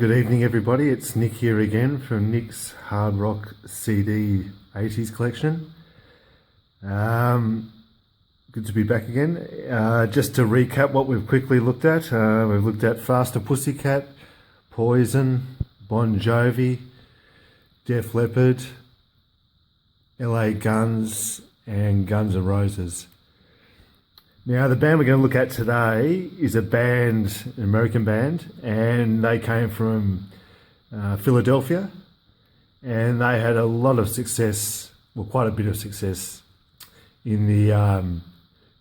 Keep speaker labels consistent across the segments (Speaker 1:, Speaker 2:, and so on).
Speaker 1: Good evening everybody, it's Nick here again from Nick's Hard Rock CD 80s collection. Good to be back again. Just to recap what we've quickly looked at, we've looked at Faster Pussycat, Poison, Bon Jovi, Def Leppard, LA Guns and Guns N' Roses. Now the band we're going to look at today is a band, an American band, and they came from Philadelphia, and they had a lot of success, well quite a bit of success in the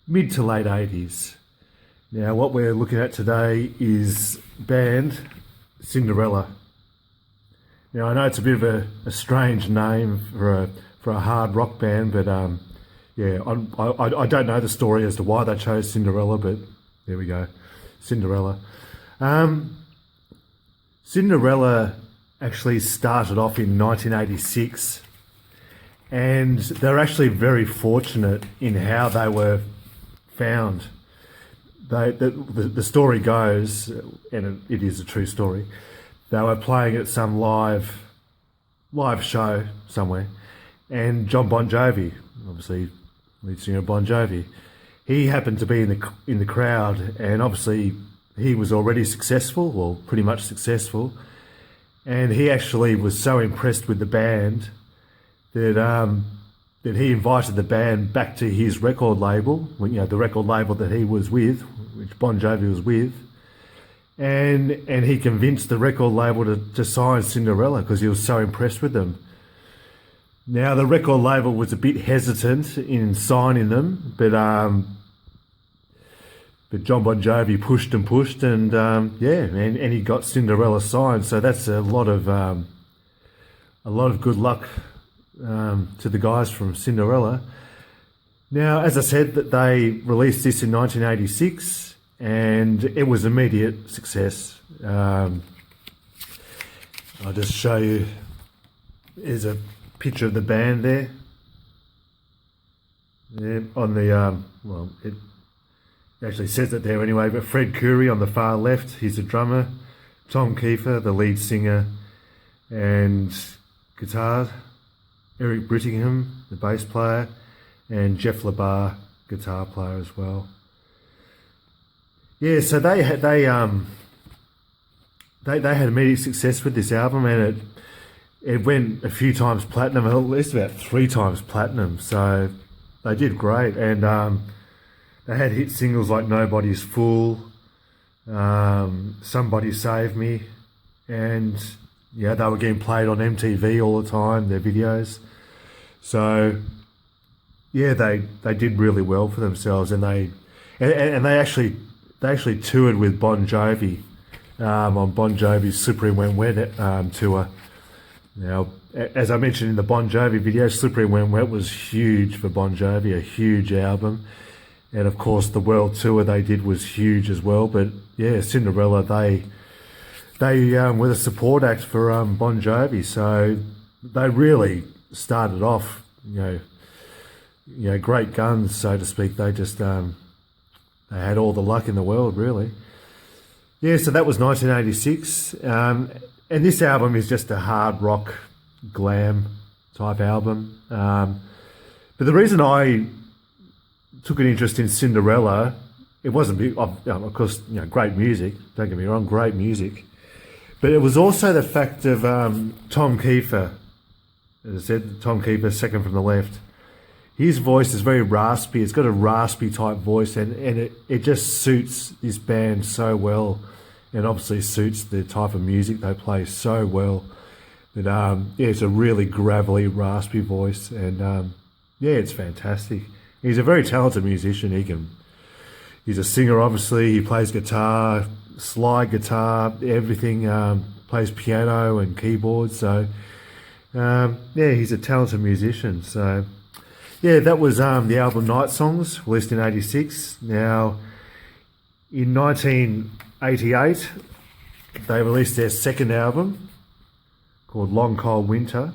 Speaker 1: mid to late 80s. Now what we're looking at today is band Cinderella. Now I know it's a bit of a strange name for a hard rock band, but yeah, I don't know the story as to why they chose Cinderella, but there we go, Cinderella. Cinderella actually started off in 1986, and they're actually very fortunate in how they were found. The story goes, and it is a true story, they were playing at some live show somewhere, and John Bon Jovi, obviously lead singer Bon Jovi, he happened to be in the crowd, and obviously he was already successful, or pretty much successful, and he actually was so impressed with the band that he invited the band back to his record label, you know, the record label that he was with, which Bon Jovi was with, and he convinced the record label to sign Cinderella because he was so impressed with them. Now the record label was a bit hesitant in signing them, but John Bon Jovi pushed and yeah, and he got Cinderella signed. So that's a lot of good luck to the guys from Cinderella. Now, as I said, that they released this in 1986, and it was immediate success. I'll just show you. Here's a picture of the band there. Yeah, on the well, it actually says it there anyway. But Fred Coury on the far left, he's a drummer. Tom Kiefer, the lead singer, and guitar. Eric Brittingham, the bass player, and Jeff LaBar, guitar player as well. Yeah, so they had immediate success with this album, and it went a few times platinum, at least about 3 times platinum. So they did great, and they had hit singles like Nobody's Fool, Somebody Save Me, and yeah, they were getting played on MTV all the time, their videos. So yeah, they did really well for themselves, and they actually toured with Bon Jovi on Bon Jovi's Slippery When Wet tour. Now, as I mentioned in the Bon Jovi video, Slippery When Wet was huge for Bon Jovi, a huge album. And of course, the world tour they did was huge as well. But yeah, Cinderella, they were the support act for Bon Jovi. So they really started off, you know, great guns, so to speak. They just, they had all the luck in the world, really. Yeah, so that was 1986. And this album is just a hard rock, glam type album. But the reason I took an interest in Cinderella, it wasn't, of course, you know, great music, don't get me wrong, great music. But it was also the fact of Tom Kiefer. As I said, Tom Kiefer, second from the left. His voice is very raspy. It's got a raspy type voice, and it just suits this band so well. And obviously suits the type of music they play so well. But yeah, it's a really gravelly, raspy voice, and yeah, it's fantastic. He's a very talented musician. He's a singer, obviously. He plays guitar, slide guitar, everything. Plays piano and keyboard. So yeah, he's a talented musician. So yeah, that was the album Night Songs, released in '86. Now, in 1988, they released their second album called Long Cold Winter,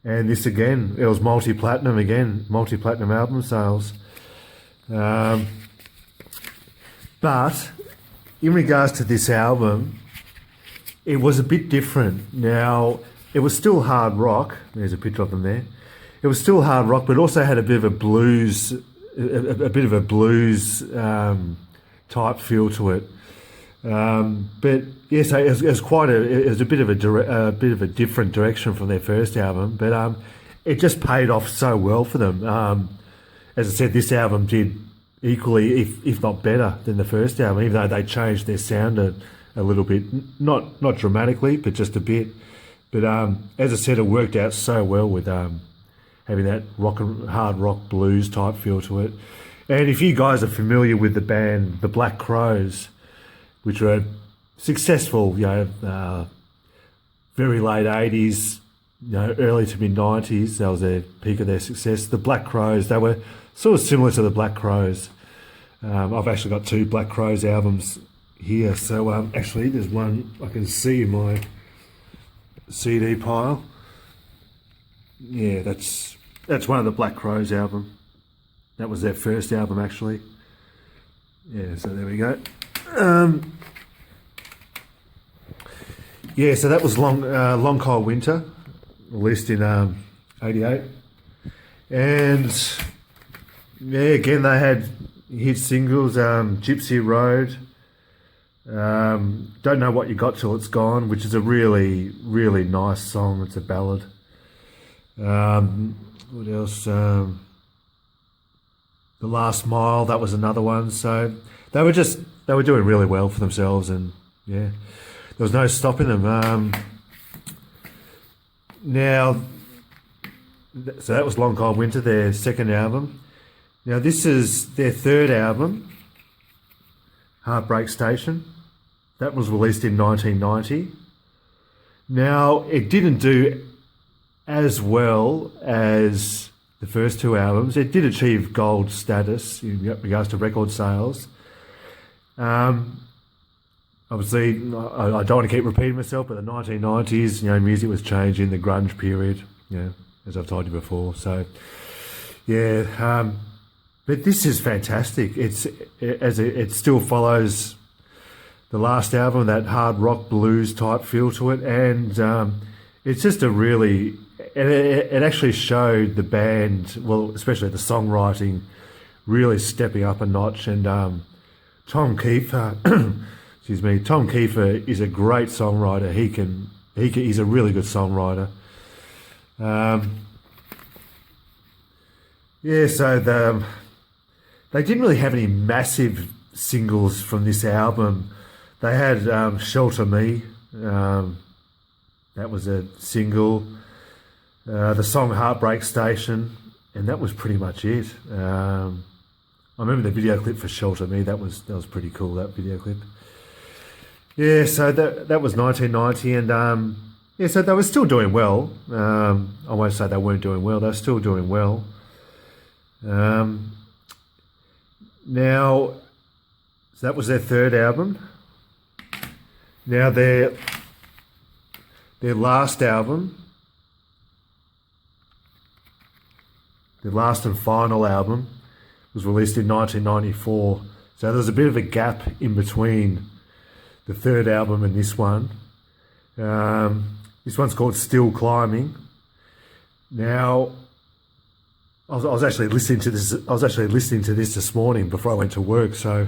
Speaker 1: and this again, it was multi-platinum album sales. But in regards to this album, it was a bit different. Now, it was still hard rock. There's a picture of them there. It was still hard rock, but also had a bit of a blues, a bit of a blues type feel to it. But yes, it was quite it was a bit of a bit of a different direction from their first album. But it just paid off so well for them. As I said, this album did equally, if not better, than the first album, even though they changed their sound a little bit, not dramatically, but just a bit. But as I said, it worked out so well with having that hard rock blues type feel to it. And if you guys are familiar with the band The Black Crowes, which were successful, very late 80s, early to mid 90s, that was their peak of their success. The Black Crowes, they were sort of similar to the Black Crowes. I've actually got 2 Black Crowes albums here. So actually, there's one I can see in my CD pile. Yeah, that's one of the Black Crowes album. That was their first album, actually. Yeah, so there we go. Yeah, so that was Long Cold Winter, released in '88, and yeah, again they had hit singles, Gypsy Road, Don't Know What You Got Till It's Gone, which is a really, really nice song. It's a ballad. What else? The Last Mile, that was another one. So they were doing really well for themselves, and yeah, there was no stopping them. Now, so that was Long Cold Winter, their second album. Now this is their third album, Heartbreak Station. That was released in 1990. Now, it didn't do as well as the first 2 albums. It did achieve gold status in regards to record sales. Obviously, I don't want to keep repeating myself, but the 1990s, music was changing, the grunge period, as I've told you before. So, yeah, but this is fantastic. It still follows the last album, that hard rock blues type feel to it, and it's just a really. It actually showed the band, well, especially the songwriting, really stepping up a notch. And Tom Kiefer, Tom Kiefer is a great songwriter. He's a really good songwriter. So they didn't really have any massive singles from this album. They had Shelter Me, that was a single. The song Heartbreak Station, and that was pretty much it. I remember the video clip for Shelter Me. That was pretty cool, that video clip. Yeah, so that was 1990, and so they were still doing well. I won't say they weren't doing well. They were still doing well. Now, so that was their third album. Now their last album. The last and final album was released in 1994. So there's a bit of a gap in between the third album and this one. This one's called Still Climbing. Now, I was actually listening to this. I was actually listening to this morning before I went to work. So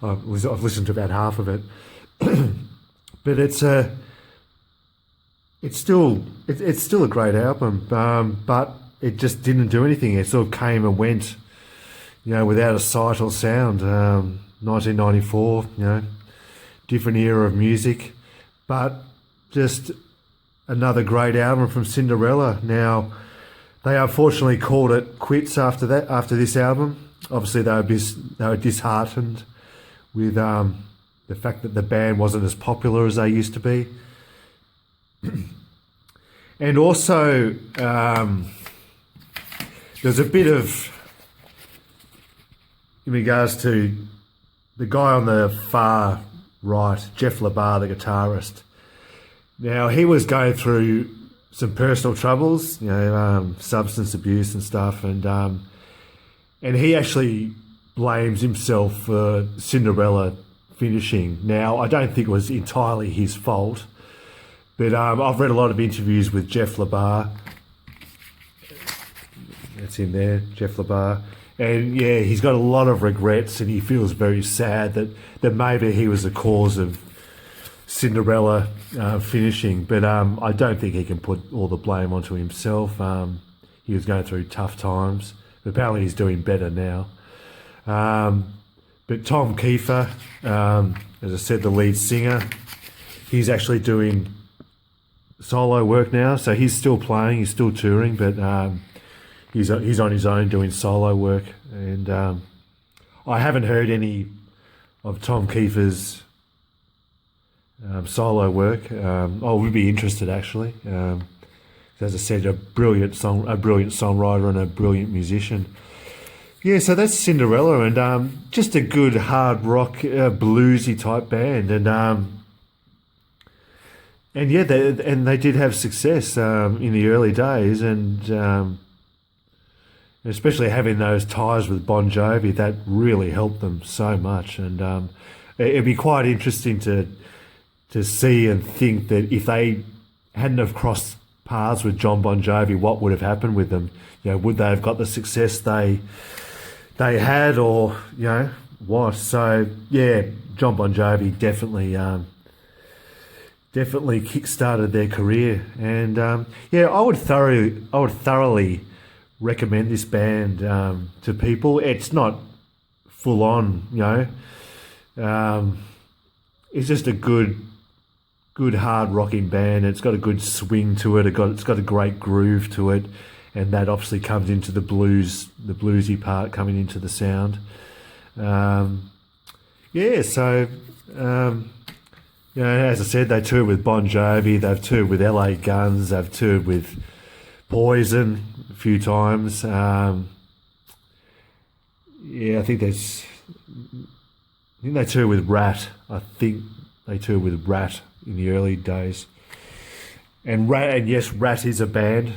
Speaker 1: I've listened to about half of it. But it's still a great album. But it just didn't do anything. It sort of came and went, without a sight or sound. 1994, different era of music, but just another great album from Cinderella. Now, they unfortunately called it quits after this album. Obviously, they were disheartened with the fact that the band wasn't as popular as they used to be, and also. There's a bit of, in regards to the guy on the far right, Jeff LaBar, the guitarist. Now, he was going through some personal troubles, substance abuse and stuff, and he actually blames himself for Cinderella finishing. Now, I don't think it was entirely his fault. But I've read a lot of interviews with Jeff LaBar. That's in there, Jeff LaBar. And yeah, he's got a lot of regrets, and he feels very sad that maybe he was the cause of Cinderella finishing. But I don't think he can put all the blame onto himself. He was going through tough times. But apparently he's doing better now. But Tom Kiefer, as I said, the lead singer, he's actually doing solo work now. So he's still playing, he's still touring, but he's on his own doing solo work. And I haven't heard any of Tom Kiefer's solo work. I would be interested, actually. As I said, a brilliant songwriter and a brilliant musician. Yeah, so that's Cinderella, and just a good hard rock, bluesy type band, and yeah, they did have success in the early days, and especially having those ties with Bon Jovi, that really helped them so much. And it'd be quite interesting to see and think that if they hadn't have crossed paths with John Bon Jovi, what would have happened with them? Would they have got the success they had, or what? So yeah, John Bon Jovi definitely kick-started their career, and yeah, I would thoroughly recommend this band to people. It's not full on, it's just a good hard rocking band. It's got a good swing to it. It's got a great groove to it, and that obviously comes into the bluesy part coming into the sound. Yeah, so as I said, they toured with Bon Jovi, they've toured with LA Guns, they've toured with Poison a few times. Yeah, I think they toured with Rat. I think they toured with Rat in the early days. And yes, Rat is a band.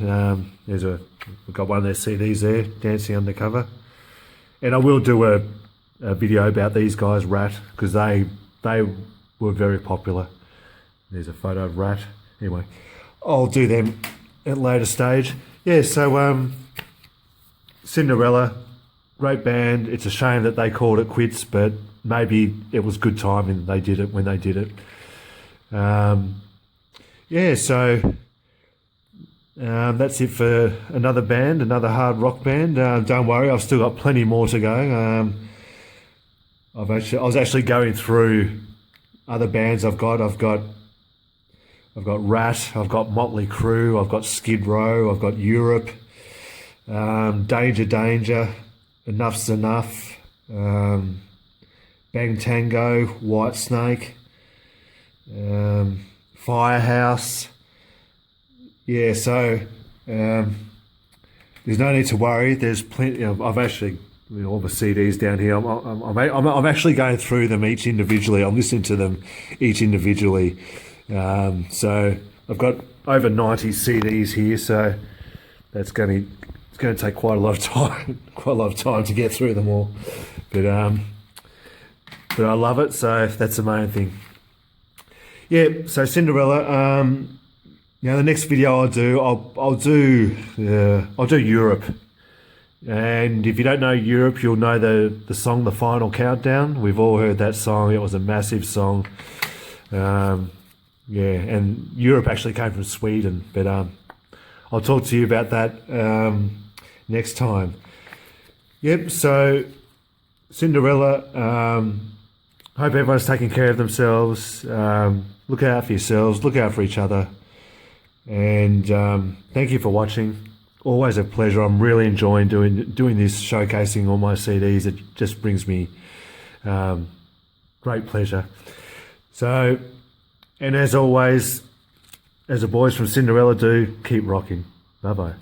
Speaker 1: We've got one of their CDs there, Dancing Undercover. And I will do a video about these guys, Rat, because they were very popular. There's a photo of Rat. Anyway, I'll do them at a later stage. Yeah, so Cinderella, great band. It's a shame that they called it quits, but maybe it was good timing they did it when they did it. Yeah, so that's it for another band, another hard rock band. Don't worry, I've still got plenty more to go. I was actually going through other bands I've got Rat, I've got Motley Crue, I've got Skid Row, I've got Europe, Danger, Enough's Enough, Bang Tango, Whitesnake, Firehouse. Yeah, so there's no need to worry. There's plenty. I've actually all the CDs down here. I'm actually going through them each individually. I'm listening to them each individually. So I've got over 90 CDs here. So it's going to take quite a lot of time to get through them all. But I love it. So that's the main thing. Yeah. So Cinderella. The next video I'll do Europe. And if you don't know Europe, you'll know the song The Final Countdown. We've all heard that song. It was a massive song. And Europe actually came from Sweden. But I'll talk to you about that next time. Yep, so Cinderella. Hope everyone's taking care of themselves. Look out for yourselves. Look out for each other. And thank you for watching. Always a pleasure. I'm really enjoying doing this, showcasing all my CDs. It just brings me great pleasure. So, and as always, as the boys from Cinderella do, keep rocking. Bye-bye.